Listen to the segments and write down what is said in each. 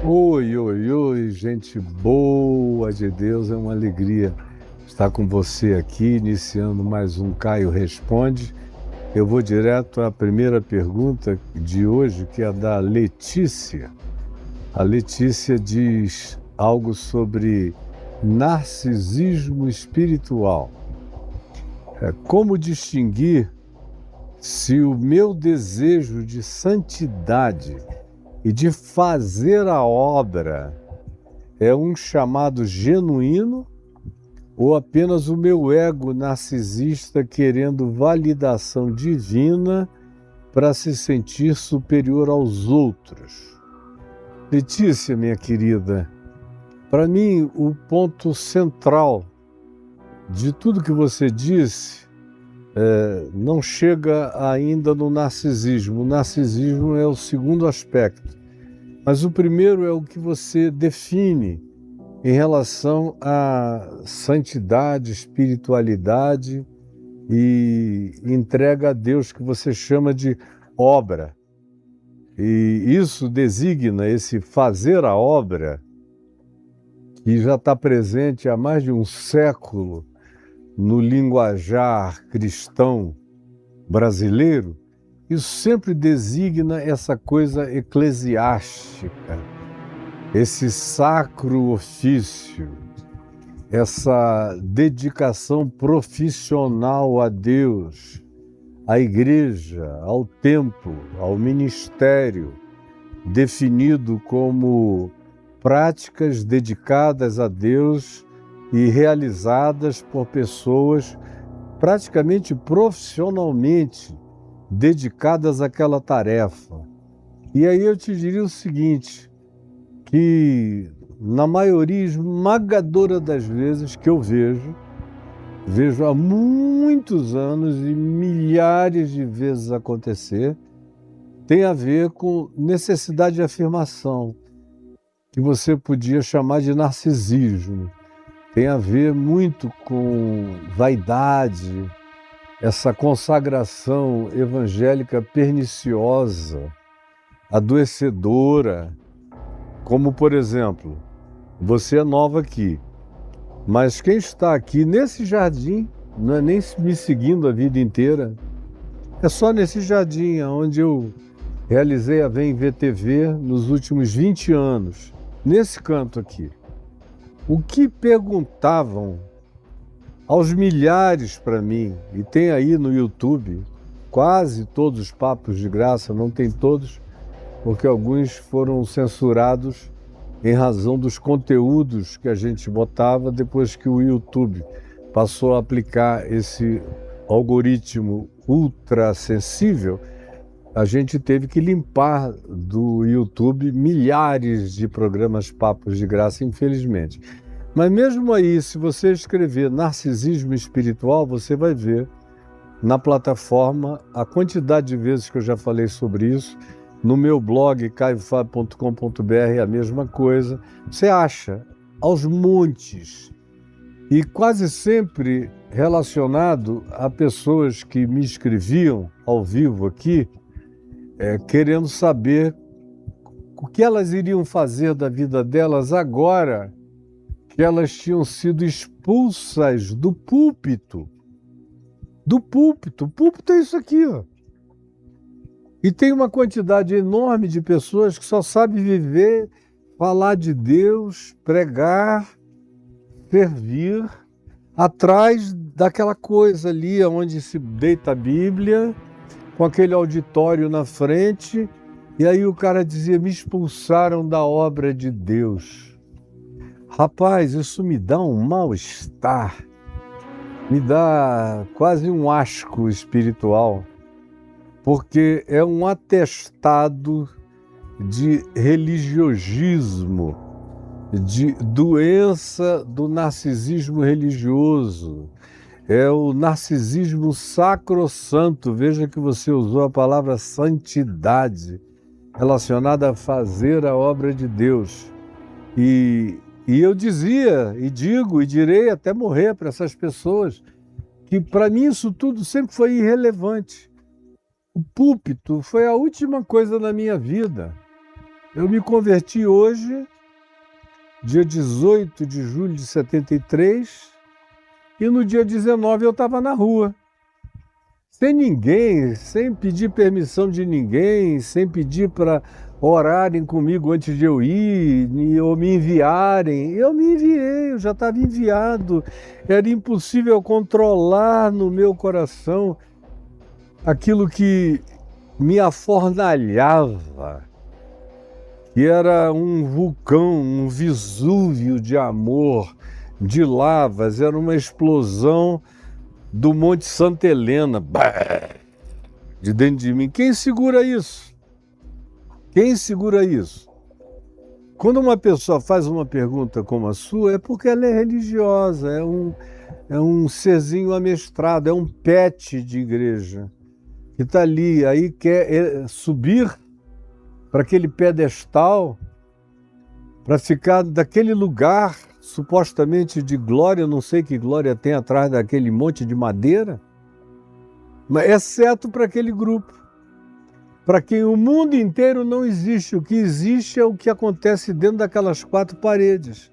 Oi, oi, oi, gente boa de Deus, é uma alegria estar com você aqui, iniciando mais um Caio Responde. Eu vou direto à primeira pergunta de hoje, que é a da Letícia. A Letícia diz algo sobre narcisismo espiritual. Como distinguir se o meu desejo de santidade e de fazer a obra é um chamado genuíno ou apenas o meu ego narcisista querendo validação divina para se sentir superior aos outros? Letícia, minha querida, para mim o ponto central de tudo que você disse não chega ainda no narcisismo. O narcisismo é o segundo aspecto, mas o primeiro é o que você define em relação à santidade, espiritualidade e entrega a Deus, que você chama de obra. E isso designa esse fazer a obra, que já está presente há mais de um século no linguajar cristão brasileiro. Isso sempre designa essa coisa eclesiástica, esse sacro ofício, essa dedicação profissional a Deus, à igreja, ao templo, ao ministério, definido como práticas dedicadas a Deus e realizadas por pessoas praticamente profissionalmente dedicadas àquela tarefa. E aí eu te diria o seguinte, que na maioria esmagadora das vezes que eu vejo há muitos anos e milhares de vezes acontecer, tem a ver com necessidade de afirmação, que você podia chamar de narcisismo. Tem a ver muito com vaidade, essa consagração evangélica perniciosa, adoecedora. Como, por exemplo, você é nova aqui, mas quem está aqui nesse jardim, não é nem me seguindo a vida inteira, é só nesse jardim onde eu realizei a Vem Ver TV nos últimos 20 anos, nesse canto aqui. O que perguntavam aos milhares para mim, e tem aí no YouTube, quase todos os papos de graça, não tem todos, porque alguns foram censurados em razão dos conteúdos que a gente botava depois que o YouTube passou a aplicar esse algoritmo ultra sensível. A gente teve que limpar do YouTube milhares de programas papos de graça, infelizmente. Mas mesmo aí, se você escrever narcisismo espiritual, você vai ver na plataforma a quantidade de vezes que eu já falei sobre isso. No meu blog, caiofab.com.br, é a mesma coisa. Você acha aos montes. E quase sempre relacionado a pessoas que me escreviam ao vivo aqui, querendo saber o que elas iriam fazer da vida delas agora que elas tinham sido expulsas do púlpito. Do púlpito. O púlpito é isso aqui, ó. E tem uma quantidade enorme de pessoas que só sabem viver, falar de Deus, pregar, servir, atrás daquela coisa ali onde se deita a Bíblia, com aquele auditório na frente, e aí o cara dizia, me expulsaram da obra de Deus. Rapaz, isso me dá um mal-estar, me dá quase um asco espiritual, porque é um atestado de religiosismo, de doença do narcisismo religioso. É o narcisismo sacrossanto. Veja que você usou a palavra santidade, relacionada a fazer a obra de Deus. E eu dizia, e digo, e direi até morrer para essas pessoas, que para mim isso tudo sempre foi irrelevante. O púlpito foi a última coisa na minha vida. Eu me converti hoje, dia 18 de julho de 73, e no dia 19 eu estava na rua. Sem ninguém, sem pedir permissão de ninguém, sem pedir para orarem comigo antes de eu ir, ou me enviarem. Eu me enviei, eu já estava enviado. Era impossível controlar no meu coração aquilo que me afornalhava, que era um vulcão, um Vesúvio de amor, de lavas, era uma explosão do Monte Santa Helena, de dentro de mim. Quem segura isso? Quem segura isso? Quando uma pessoa faz uma pergunta como a sua, é porque ela é religiosa, é um serzinho amestrado, é um pet de igreja, que está ali, aí quer subir para aquele pedestal, para ficar daquele lugar supostamente de glória, não sei que glória tem atrás daquele monte de madeira, mas exceto para aquele grupo, para quem o mundo inteiro não existe. O que existe é o que acontece dentro daquelas quatro paredes.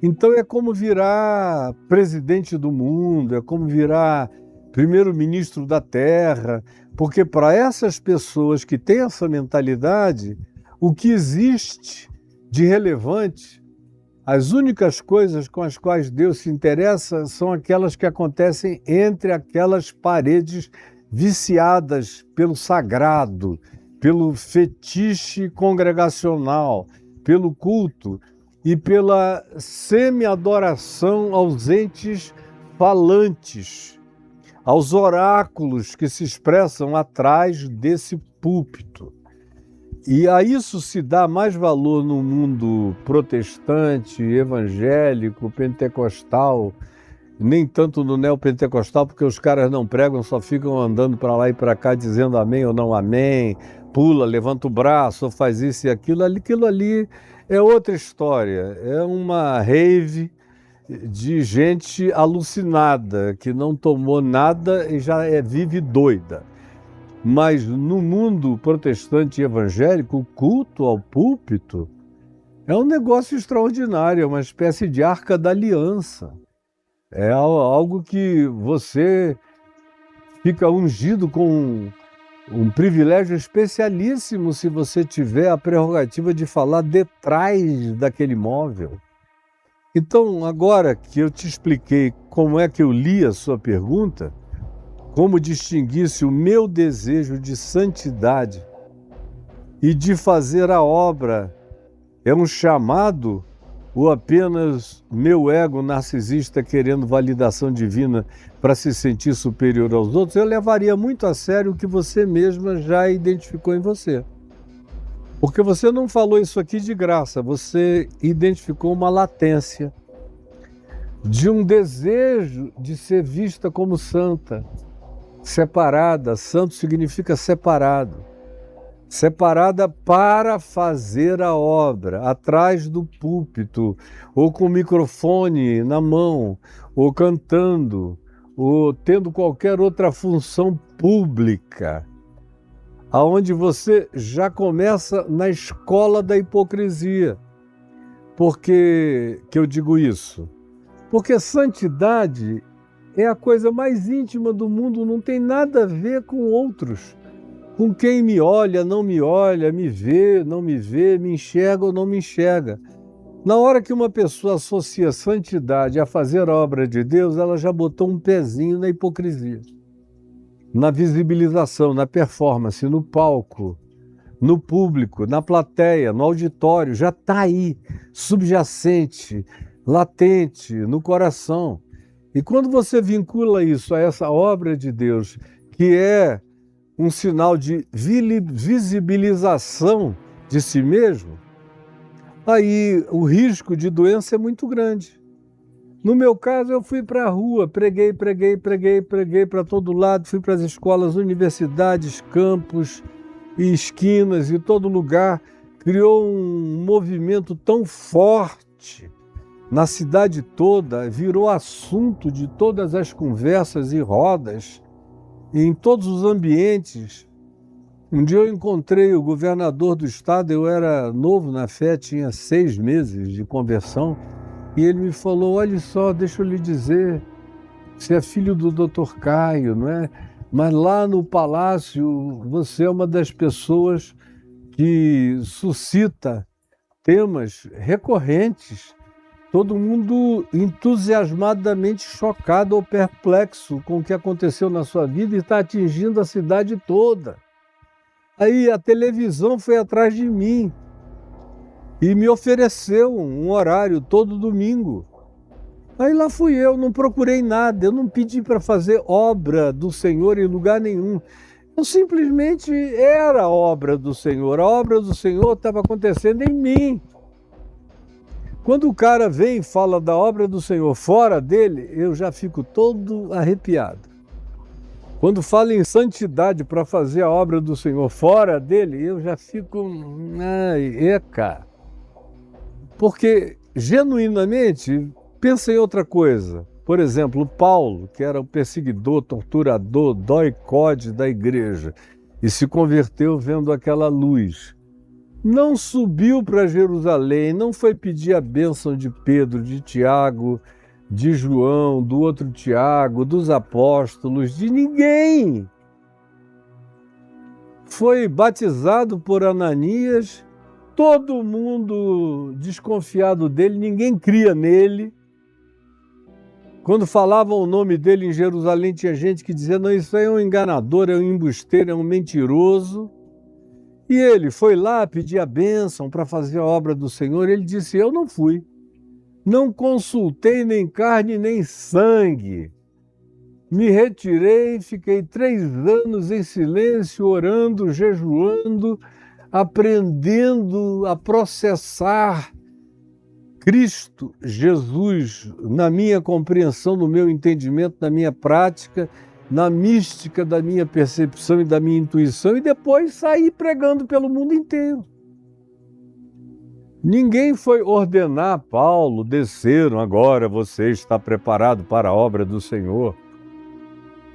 Então é como virar presidente do mundo, é como virar primeiro-ministro da terra, porque para essas pessoas que têm essa mentalidade, o que existe de relevante, as únicas coisas com as quais Deus se interessa são aquelas que acontecem entre aquelas paredes viciadas pelo sagrado, pelo fetiche congregacional, pelo culto e pela semi-adoração aos entes falantes, aos oráculos que se expressam atrás desse púlpito. E a isso se dá mais valor no mundo protestante, evangélico, pentecostal, nem tanto no neopentecostal, porque os caras não pregam, só ficam andando para lá e para cá dizendo amém ou não amém, pula, levanta o braço, ou faz isso e aquilo. Aquilo ali é outra história, é uma rave de gente alucinada, que não tomou nada e já vive doida. Mas no mundo protestante e evangélico, o culto ao púlpito é um negócio extraordinário, é uma espécie de arca da aliança. É algo que você fica ungido com um privilégio especialíssimo se você tiver a prerrogativa de falar detrás daquele móvel. Então, agora que eu te expliquei como é que eu li a sua pergunta, como distinguir se o meu desejo de santidade e de fazer a obra é um chamado ou apenas meu ego narcisista querendo validação divina para se sentir superior aos outros, eu levaria muito a sério o que você mesma já identificou em você. Porque você não falou isso aqui de graça, você identificou uma latência de um desejo de ser vista como santa, separada. Santo significa separado. Separada para fazer a obra, atrás do púlpito, ou com o microfone na mão, ou cantando, ou tendo qualquer outra função pública, aonde você já começa na escola da hipocrisia. Por que eu digo isso? Porque santidade é a coisa mais íntima do mundo, não tem nada a ver com outros. Com quem me olha, não me olha, me vê, não me vê, me enxerga ou não me enxerga. Na hora que uma pessoa associa santidade a fazer a obra de Deus, ela já botou um pezinho na hipocrisia, na visibilização, na performance, no palco, no público, na plateia, no auditório, já está aí, subjacente, latente, no coração. E quando você vincula isso a essa obra de Deus, que é um sinal de visibilização de si mesmo, aí o risco de doença é muito grande. No meu caso, eu fui para a rua, preguei para todo lado, fui para as escolas, universidades, campos e esquinas e todo lugar. Criou um movimento tão forte na cidade toda, virou assunto de todas as conversas e rodas, em todos os ambientes, Um dia eu encontrei o governador do estado, eu era novo na fé, tinha 6 meses de conversão, e ele me falou: olha só, deixa eu lhe dizer, você é filho do Dr. Caio, não é? Mas lá no palácio você é uma das pessoas que suscita temas recorrentes, todo mundo entusiasmadamente chocado ou perplexo com o que aconteceu na sua vida e está atingindo a cidade toda. Aí a televisão foi atrás de mim e me ofereceu um horário todo domingo. Aí lá fui eu, não procurei nada, eu não pedi para fazer obra do Senhor em lugar nenhum. Eu simplesmente era a obra do Senhor. A obra do Senhor estava acontecendo em mim. Quando o cara vem e fala da obra do Senhor fora dele, eu já fico todo arrepiado. Quando fala em santidade para fazer a obra do Senhor fora dele, eu já fico... cara. Porque, genuinamente, pensa em outra coisa. Por exemplo, Paulo, que era o perseguidor, torturador, doicode da igreja, e se converteu vendo aquela luz. Não subiu para Jerusalém, não foi pedir a bênção de Pedro, de Tiago, de João, do outro Tiago, dos apóstolos, de ninguém. Foi batizado por Ananias, todo mundo desconfiado dele, ninguém cria nele. Quando falavam o nome dele em Jerusalém, tinha gente que dizia: não, isso aí é um enganador, é um embusteiro, é um mentiroso. E ele foi lá pedir a bênção para fazer a obra do Senhor. Ele disse: eu não fui. Não consultei nem carne nem sangue. Me retirei, fiquei 3 anos em silêncio, orando, jejuando, aprendendo a processar Cristo, Jesus, na minha compreensão, no meu entendimento, na minha prática, na mística da minha percepção e da minha intuição, e depois saí pregando pelo mundo inteiro. Ninguém foi ordenar Paulo: desceram, agora você está preparado para a obra do Senhor.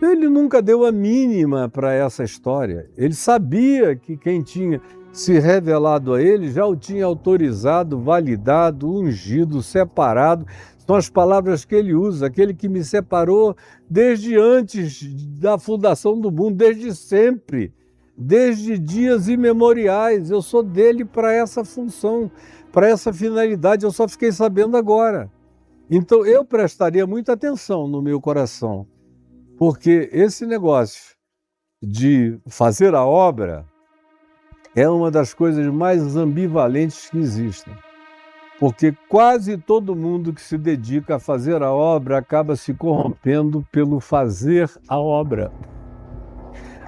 Ele nunca deu a mínima para essa história. Ele sabia que quem tinha se revelado a ele já o tinha autorizado, validado, ungido, separado. São as palavras que ele usa: aquele que me separou desde antes da fundação do mundo, desde sempre, desde dias imemoriais. Eu sou dele para essa função, para essa finalidade, eu só fiquei sabendo agora. Então eu prestaria muita atenção no meu coração, porque esse negócio de fazer a obra é uma das coisas mais ambivalentes que existem. Porque quase todo mundo que se dedica a fazer a obra acaba se corrompendo pelo fazer a obra.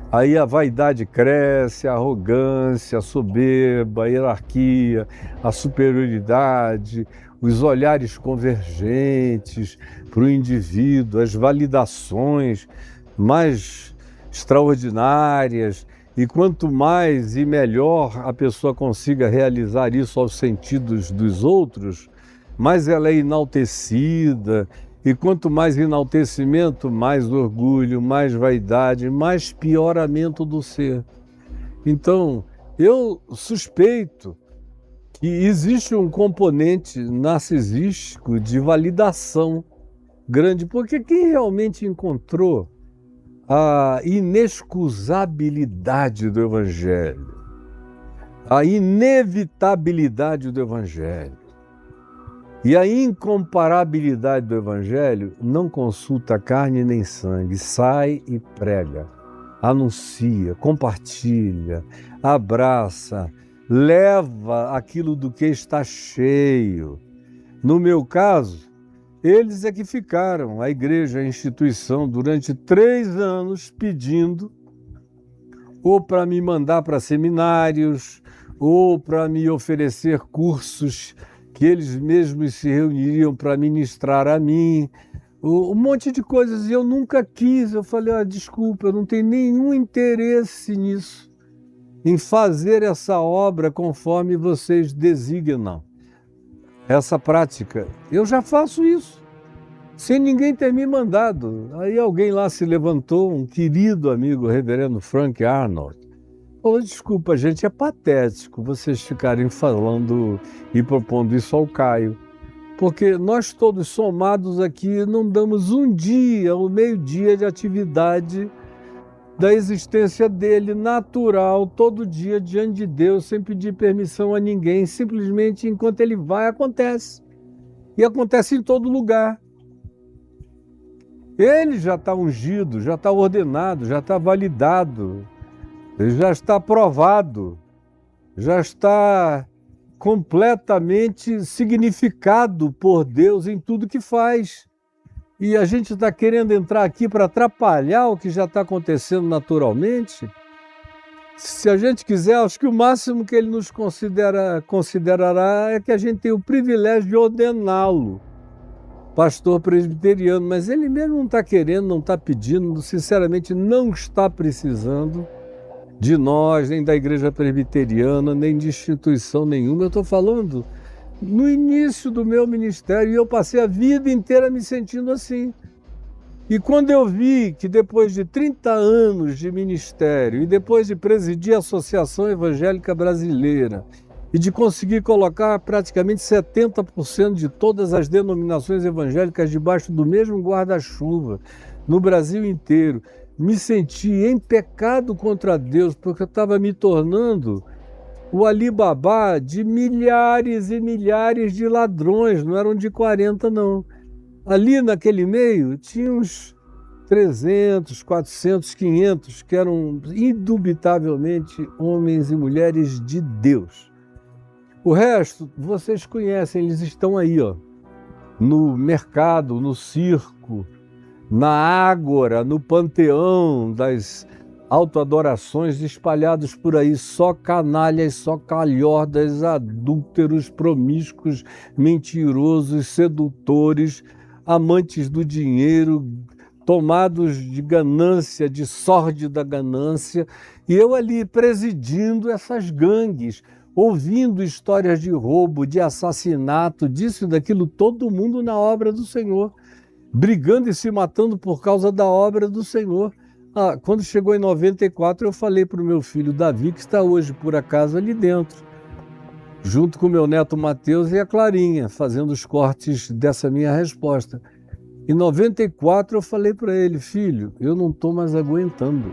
Aí a vaidade cresce, a arrogância, a soberba, a hierarquia, a superioridade, os olhares convergentes para o indivíduo, as validações mais extraordinárias. E quanto mais e melhor a pessoa consiga realizar isso aos sentidos dos outros, mais ela é enaltecida. E quanto mais enaltecimento, mais orgulho, mais vaidade, mais pioramento do ser. Então, eu suspeito que existe um componente narcisístico de validação grande, porque quem realmente encontrou a inexcusabilidade do Evangelho, a inevitabilidade do Evangelho e a incomparabilidade do Evangelho, não consulta carne nem sangue, sai e prega, anuncia, compartilha, abraça, leva aquilo do que está cheio. No meu caso, eles é que ficaram, a igreja, a instituição, durante 3 anos pedindo ou para me mandar para seminários, ou para me oferecer cursos que eles mesmos se reuniriam para ministrar a mim, um monte de coisas, e eu nunca quis. Eu falei: desculpa, eu não tenho nenhum interesse nisso, em fazer essa obra conforme vocês designam. Essa prática, eu já faço isso, sem ninguém ter me mandado. Aí alguém lá se levantou, um querido amigo, o reverendo Frank Arnold. falou, desculpa, gente, é patético vocês ficarem falando e propondo isso ao Caio, porque nós todos somados aqui não damos um dia, um meio-dia de atividade da existência dele, natural, todo dia diante de Deus, sem pedir permissão a ninguém, simplesmente enquanto ele vai, acontece. E acontece em todo lugar. Ele já está ungido, já está ordenado, já está validado, já está aprovado, já está completamente significado por Deus em tudo que faz. E a gente está querendo entrar aqui para atrapalhar o que já está acontecendo naturalmente? Se a gente quiser, acho que o máximo que ele nos considerará é que a gente tem o privilégio de ordená-lo pastor presbiteriano, mas ele mesmo não está querendo, não está pedindo, sinceramente não está precisando de nós, nem da igreja presbiteriana, nem de instituição nenhuma. Eu estou falando no início do meu ministério, e eu passei a vida inteira me sentindo assim. E quando eu vi que depois de 30 anos de ministério e depois de presidir a Associação Evangélica Brasileira e de conseguir colocar praticamente 70% de todas as denominações evangélicas debaixo do mesmo guarda-chuva no Brasil inteiro, me senti em pecado contra Deus, porque eu estava me tornando o Alibabá de milhares e milhares de ladrões, não eram de 40 não. Ali naquele meio tinha uns 300, 400, 500 que eram indubitavelmente homens e mulheres de Deus. O resto, vocês conhecem, eles estão aí, ó, no mercado, no circo, na ágora, no panteão das autoadorações espalhados por aí, só canalhas, só calhordas, adúlteros, promíscuos, mentirosos, sedutores, amantes do dinheiro, tomados de ganância, de sórdida ganância, e eu ali presidindo essas gangues, ouvindo histórias de roubo, de assassinato, disso e daquilo, todo mundo na obra do Senhor, brigando e se matando por causa da obra do Senhor. Quando chegou em 94, eu falei para o meu filho Davi, que está hoje, por acaso, ali dentro, junto com o meu neto Mateus e a Clarinha, fazendo os cortes dessa minha resposta. Em 94, eu falei para ele, filho, eu não estou mais aguentando.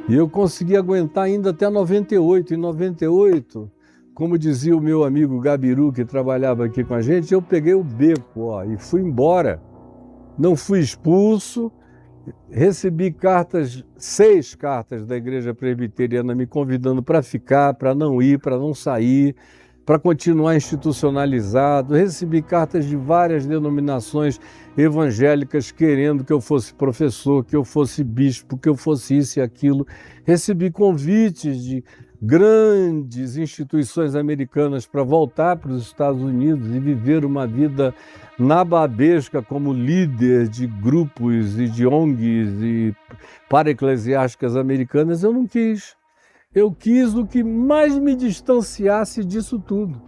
E eu consegui aguentar ainda até 98. Em 98, como dizia o meu amigo Gabiru, que trabalhava aqui com a gente, eu peguei o beco, e fui embora. Não fui expulso, recebi 6 cartas da Igreja Presbiteriana me convidando para ficar, para não ir, para não sair, para continuar institucionalizado. Recebi cartas de várias denominações evangélicas querendo que eu fosse professor, que eu fosse bispo, que eu fosse isso e aquilo. Recebi convites de grandes instituições americanas para voltar para os Estados Unidos e viver uma vida nababesca como líder de grupos e de ONGs e para-eclesiásticas americanas. Eu não quis. Eu quis o que mais me distanciasse disso tudo.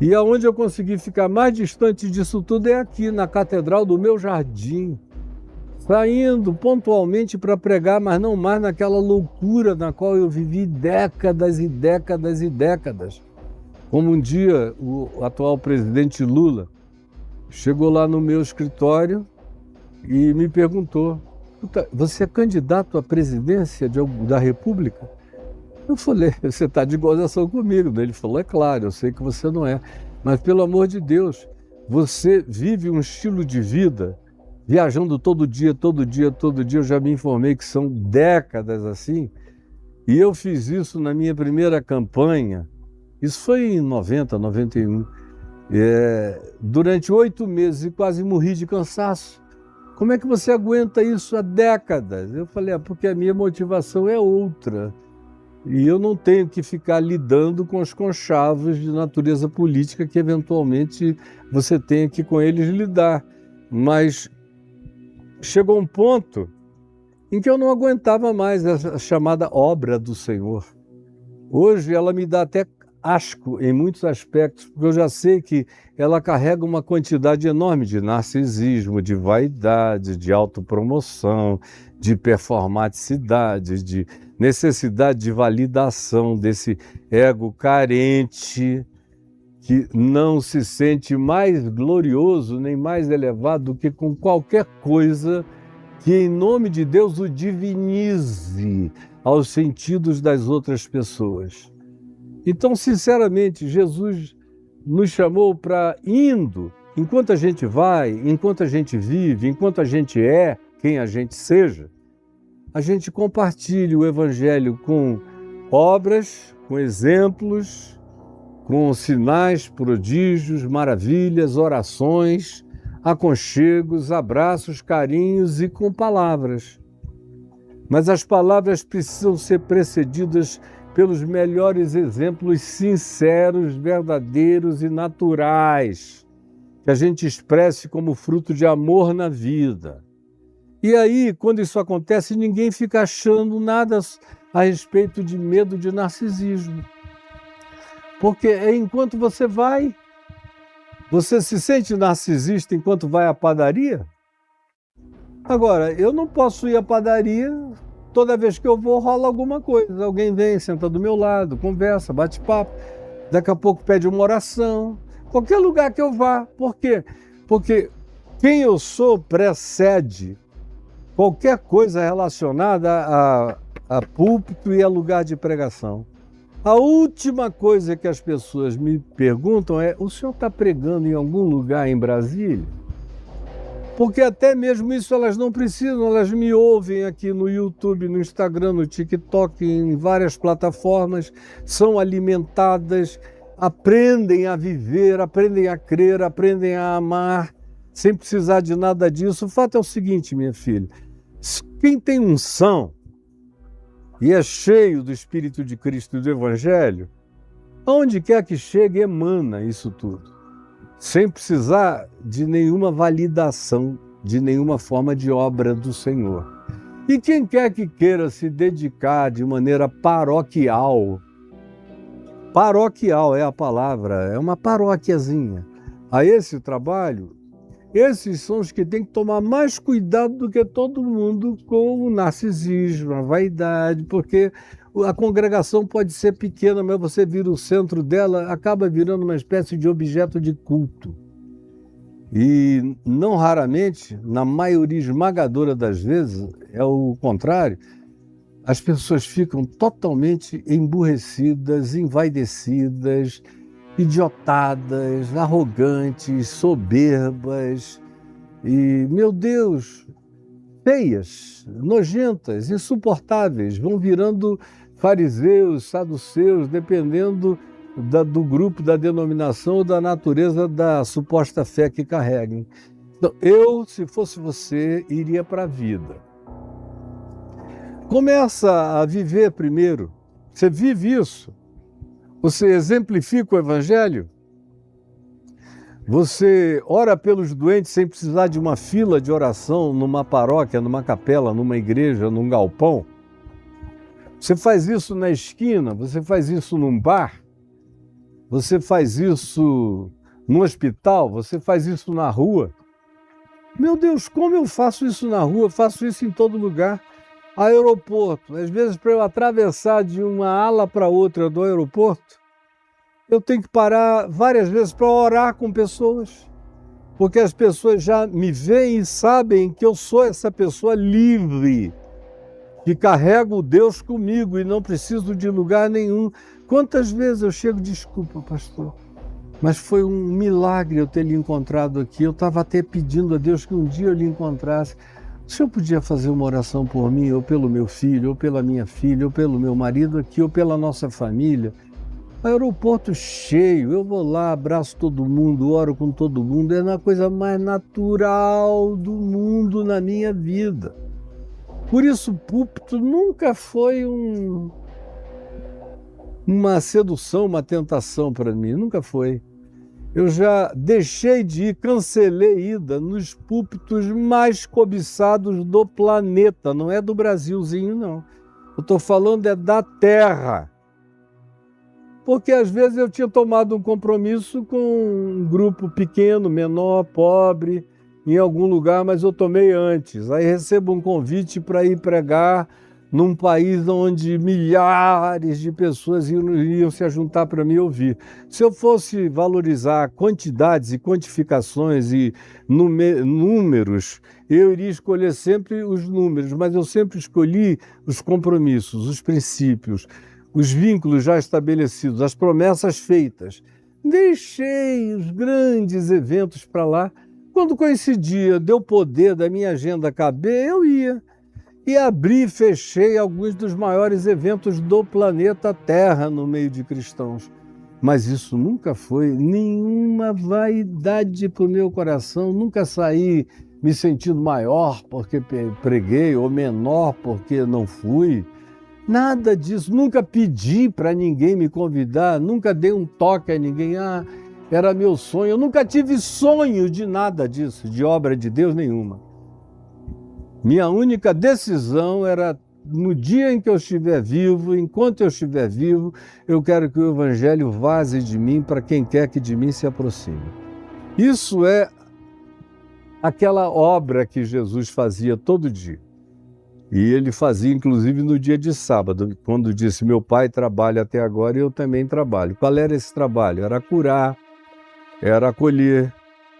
E aonde eu consegui ficar mais distante disso tudo é aqui, na catedral do meu jardim, saindo pontualmente para pregar, mas não mais naquela loucura na qual eu vivi décadas e décadas e décadas. Como um dia o atual presidente Lula chegou lá no meu escritório e me perguntou, você é candidato à presidência da República? Eu falei, você está de gozação comigo. Ele falou, é claro, eu sei que você não é. Mas, pelo amor de Deus, você vive um estilo de vida, viajando todo dia, todo dia, todo dia. Eu já me informei que são décadas assim. E eu fiz isso na minha primeira campanha. Isso foi em 90, 91. Durante 8 meses e quase morri de cansaço. Como é que você aguenta isso há décadas? Eu falei, porque a minha motivação é outra. E eu não tenho que ficar lidando com os conchavos de natureza política que eventualmente você tenha que com eles lidar. Mas chegou um ponto em que eu não aguentava mais a chamada obra do Senhor. Hoje ela me dá até asco em muitos aspectos, porque eu já sei que ela carrega uma quantidade enorme de narcisismo, de vaidade, de autopromoção, de performaticidade, de necessidade de validação desse ego carente, que não se sente mais glorioso nem mais elevado do que com qualquer coisa que, em nome de Deus, o divinize aos sentidos das outras pessoas. Então, sinceramente, Jesus nos chamou para indo, enquanto a gente vai, enquanto a gente vive, enquanto a gente é quem a gente seja, a gente compartilhe o Evangelho com obras, com exemplos, com sinais, prodígios, maravilhas, orações, aconchegos, abraços, carinhos e com palavras. Mas as palavras precisam ser precedidas pelos melhores exemplos sinceros, verdadeiros e naturais, que a gente expresse como fruto de amor na vida. E aí, quando isso acontece, ninguém fica achando nada a respeito de medo de narcisismo. Porque é enquanto você vai, você se sente narcisista enquanto vai à padaria? Agora, eu não posso ir à padaria, toda vez que eu vou rola alguma coisa. Alguém vem, senta do meu lado, conversa, bate papo, daqui a pouco pede uma oração. Qualquer lugar que eu vá. Por quê? Porque quem eu sou precede qualquer coisa relacionada a púlpito e a lugar de pregação. A última coisa que as pessoas me perguntam é: o senhor está pregando em algum lugar em Brasília? Porque até mesmo isso elas não precisam, elas me ouvem aqui no YouTube, no Instagram, no TikTok, em várias plataformas, são alimentadas, aprendem a viver, aprendem a crer, aprendem a amar, sem precisar de nada disso. O fato é o seguinte, minha filha, quem tem unção e é cheio do Espírito de Cristo e do Evangelho, aonde quer que chegue, emana isso tudo, sem precisar de nenhuma validação, de nenhuma forma de obra do Senhor. E quem quer que queira se dedicar de maneira paroquial é a palavra, é uma paróquiazinha, a esse trabalho, esses são os que têm que tomar mais cuidado do que todo mundo com o narcisismo, a vaidade, porque a congregação pode ser pequena, mas você vira o centro dela, acaba virando uma espécie de objeto de culto. E não raramente, na maioria esmagadora das vezes, é o contrário, as pessoas ficam totalmente emburrecidas, envaidecidas, idiotadas, arrogantes, soberbas e, meu Deus, feias, nojentas, insuportáveis, vão virando fariseus, saduceus, dependendo do grupo, da denominação ou da natureza da suposta fé que carreguem. Então, eu, se fosse você, iria para a vida. Começa a viver primeiro. Você vive isso. Você exemplifica o Evangelho. Você ora pelos doentes sem precisar de uma fila de oração numa paróquia, numa capela, numa igreja, num galpão. Você faz isso na esquina, você faz isso num bar, você faz isso no hospital, você faz isso na rua. Meu Deus, como eu faço isso na rua? Eu faço isso em todo lugar. Aeroporto, às vezes para eu atravessar de uma ala para outra do aeroporto, eu tenho que parar várias vezes para orar com pessoas, porque as pessoas já me veem e sabem que eu sou essa pessoa livre, que carrego o Deus comigo e não preciso de lugar nenhum. Quantas vezes eu chego, desculpa, pastor, mas foi um milagre eu ter lhe encontrado aqui, eu estava até pedindo a Deus que um dia eu lhe encontrasse. O senhor podia fazer uma oração por mim, ou pelo meu filho, ou pela minha filha, ou pelo meu marido aqui, ou pela nossa família? Aeroporto cheio, eu vou lá, abraço todo mundo, oro com todo mundo, é a coisa mais natural do mundo na minha vida. Por isso, o púlpito nunca foi uma sedução, uma tentação para mim, nunca foi. Eu já deixei de ir, cancelei ida nos púlpitos mais cobiçados do planeta, não é do Brasilzinho, não. Eu estou falando é da terra. Porque às vezes eu tinha tomado um compromisso com um grupo pequeno, menor, pobre, em algum lugar, mas eu tomei antes. Aí recebo um convite para ir pregar num país onde milhares de pessoas iam se juntar para me ouvir. Se eu fosse valorizar quantidades e quantificações e números, eu iria escolher sempre os números, mas eu sempre escolhi os compromissos, os princípios, os vínculos já estabelecidos, as promessas feitas. Deixei os grandes eventos para lá. Quando coincidia, deu poder da minha agenda caber, eu ia. E abri e fechei alguns dos maiores eventos do planeta Terra no meio de cristãos. Mas isso nunca foi nenhuma vaidade para o meu coração, nunca saí me sentindo maior porque preguei ou menor porque não fui. Nada disso, nunca pedi para ninguém me convidar, nunca dei um toque a ninguém, era meu sonho, eu nunca tive sonho de nada disso, de obra de Deus nenhuma. Minha única decisão era, no dia em que eu estiver vivo, enquanto eu estiver vivo, eu quero que o Evangelho vaze de mim para quem quer que de mim se aproxime. Isso é aquela obra que Jesus fazia todo dia. E ele fazia, inclusive, no dia de sábado, quando disse, meu pai trabalha até agora e eu também trabalho. Qual era esse trabalho? Era curar, era acolher,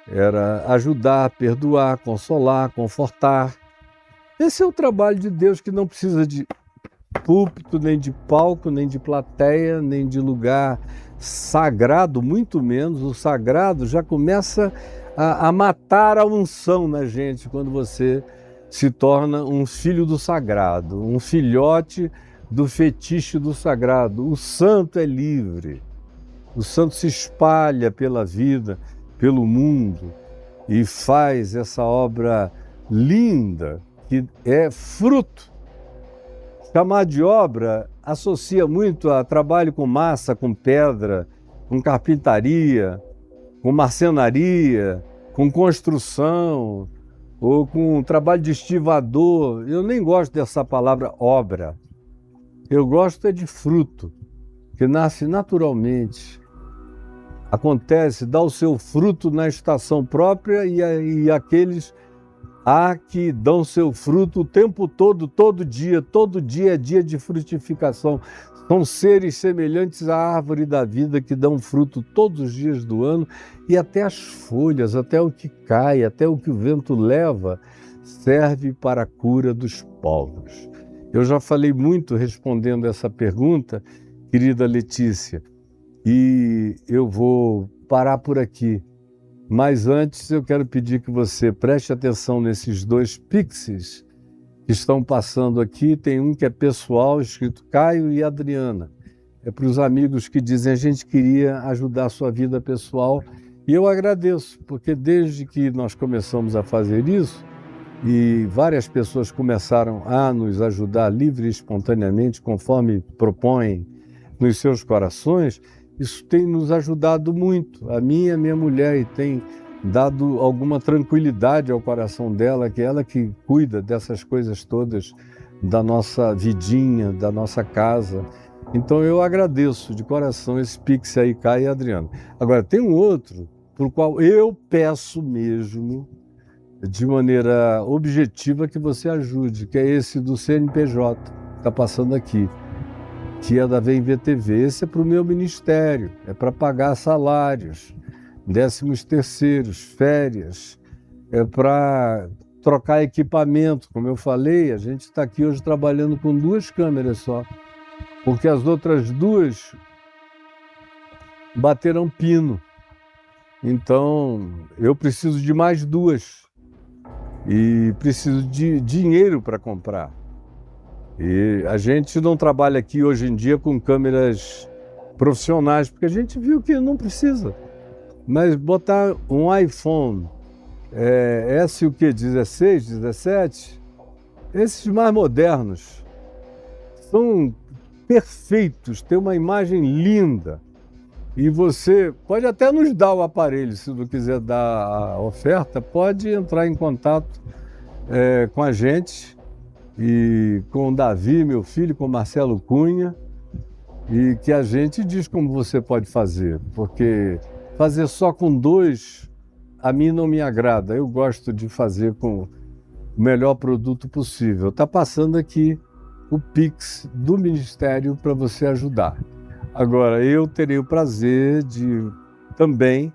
era ajudar, perdoar, consolar, confortar. Esse é o trabalho de Deus que não precisa de púlpito, nem de palco, nem de plateia, nem de lugar sagrado, muito menos. O sagrado já começa a matar a unção na gente quando você se torna um filho do sagrado, um filhote do fetiche do sagrado. O santo é livre, o santo se espalha pela vida, pelo mundo e faz essa obra linda que é fruto. Chamar de obra associa muito a trabalho com massa, com pedra, com carpintaria, com marcenaria, com construção, ou com trabalho de estivador. Eu nem gosto dessa palavra obra. Eu gosto é de fruto, que nasce naturalmente. Acontece, dá o seu fruto na estação própria e aqueles que dão seu fruto o tempo todo dia é dia de frutificação. São seres semelhantes à árvore da vida que dão fruto todos os dias do ano e até as folhas, até o que cai, até o que o vento leva, serve para a cura dos povos. Eu já falei muito respondendo essa pergunta, querida Letícia, e eu vou parar por aqui. Mas antes eu quero pedir que você preste atenção nesses dois pixies que estão passando aqui. Tem um que é pessoal, escrito Caio e Adriana. É para os amigos que dizem a gente queria ajudar a sua vida pessoal. E eu agradeço, porque desde que nós começamos a fazer isso, e várias pessoas começaram a nos ajudar livre e espontaneamente, conforme propõem nos seus corações, isso tem nos ajudado muito, a mim e a minha mulher, e tem dado alguma tranquilidade ao coração dela, que é ela que cuida dessas coisas todas, da nossa vidinha, da nossa casa. Então eu agradeço de coração esse Pix aí, Caio e Adriano. Agora, tem um outro, por qual eu peço mesmo, de maneira objetiva, que você ajude, que é esse do CNPJ, que está passando aqui, que é da VMVTV. Esse é para o meu ministério, é para pagar salários, 13º, férias, é para trocar equipamento. Como eu falei, a gente está aqui hoje trabalhando com 2 câmeras só, porque as outras 2 bateram pino. Então, eu preciso de mais 2 e preciso de dinheiro para comprar. E a gente não trabalha aqui hoje em dia com câmeras profissionais, porque a gente viu que não precisa. Mas botar um iPhone, S o quê? 16, 17? Esses mais modernos são perfeitos, tem uma imagem linda. E você pode até nos dar o aparelho, se não quiser dar a oferta, pode entrar em contato com a gente, e com o Davi, meu filho, com o Marcelo Cunha, e que a gente diz como você pode fazer, porque fazer só com 2, a mim não me agrada. Eu gosto de fazer com o melhor produto possível. Está passando aqui o Pix do Ministério para você ajudar. Agora, eu terei o prazer de também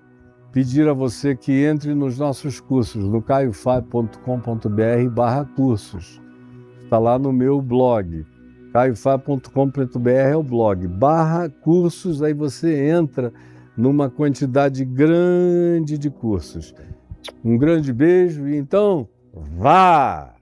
pedir a você que entre nos nossos cursos, no caiofab.com.br/cursos. Está lá no meu blog. caiofab.com.br é o blog. /cursos, aí você entra numa quantidade grande de cursos. Um grande beijo e então, vá!